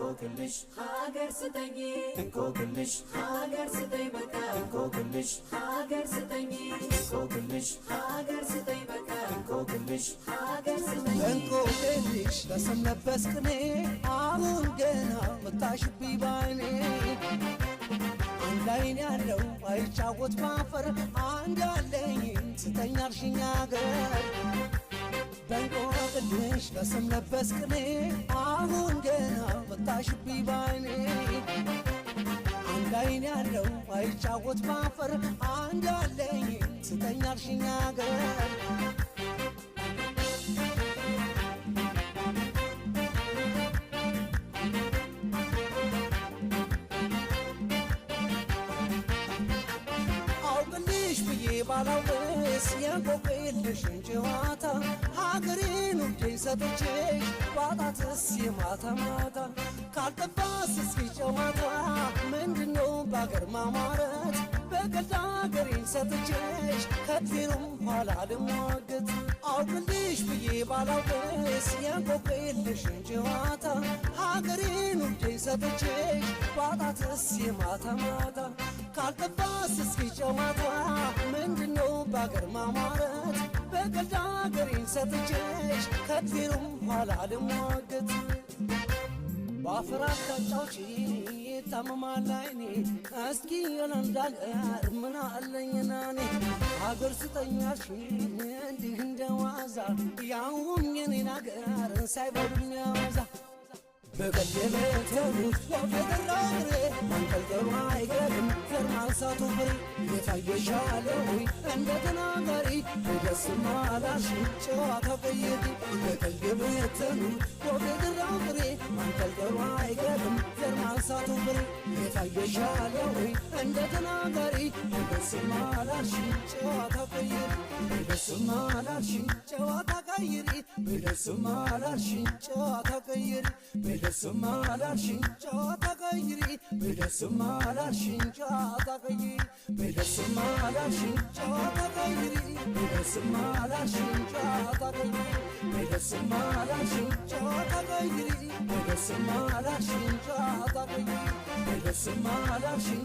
እንቆቅልሽ ሀገር ስጠኝ እንቆቅልሽ ሀገር ስጠኝ በቃ እንቆቅልሽ ሀገር ስጠኝ እንቆቅልሽ ሀገር ስጠኝ በቃ እንቆቅልሽ ሀገር ስጠኝ እንቆቅልሽ በስም ለበስ ቅኔ አሁን ገና መታሽብኝ ባይኔ አንድ አይን ያለው አይጫወት ባፈር አንድ ያለኝ ስተኛ አልሽኝ አገር በእንቆቅልሽ በስም ለበስ ቅኔ አሁን ገና መታሽብኝ ባይኔ አንድ አይን ያለው አይጫወት ባፈር አንድ ያለኝ ስተኛ አልሽኝ አገር ባላውቅስ የእንቆቅልሽን ጨዋታ ሀገሬን ውዴ ሰጥቼሽ ባጣትስ የማታ ማታ ካልጠባስ እስኪ ጨዋታ ምንድነው በአገር ማማረት በቀልድ ሀገሬን ሰጥቼሽ ከእግዜሩም ኋላ ልሟገት አውቅልሽ ብዬ ባላውቅስ የእንቆቅልሽን ጨዋታ ሀገሬን ውዴ ሰጥቼሽ ባጣትስ የማታ ማታ ካልጠባስ እስኪ ጨዋታ ምንድነው በአገር ማማረት በቀልድ ሀገሬን ሰጥቼሽ ከእግዜሩም ኋላ ልሟገት በአፈር አታጫውቺ ታመማል አይኔ እስኪ የለንዳገር ምን አለኝና እኔ ሀገር ስጠኝ አልሽኝ እንዲህ እንደዋዛ ያውም የኔን አገር ሳይበሉኝ ያዋዛ በቀልድ በተሩት ወፈደራሬ ማንቀልቀሉ አይገርም ዘር ማንሳቱ ፍሬ የታየሻለው እንደ ተናጋሪ ደስማ አላልሽኝ ጨዋታ ቀየሪ በቀልድ በተሩት ወፈደራሬ ማንቀልቀሉ አይገርም ዘር ማንሳቱ ፍሬ የታየሻለው እንደ ተናጋሪ ደስማ አላልሽኝ ጨዋታ ቀየሪ ደስማ አላልሽኝ ጨዋታ ቀየሪ ደስማ አላልሽኝ ጨዋታ ቀየሪ በደስማ አላልሽኝ ጨዋታ ቀይሪ በደስማ አላልሽኝ ጨዋታ ቀይሪ በደስማ አላልሽኝ ጨዋታ ቀይሪ በደስማ አላልሽኝ ጨዋታ ቀይሪ በደስማ አላልሽኝ ጨዋታ ቀይሪ በደስማ አላልሽኝ ጨዋታ ቀይሪ በደስማ አላልሽኝ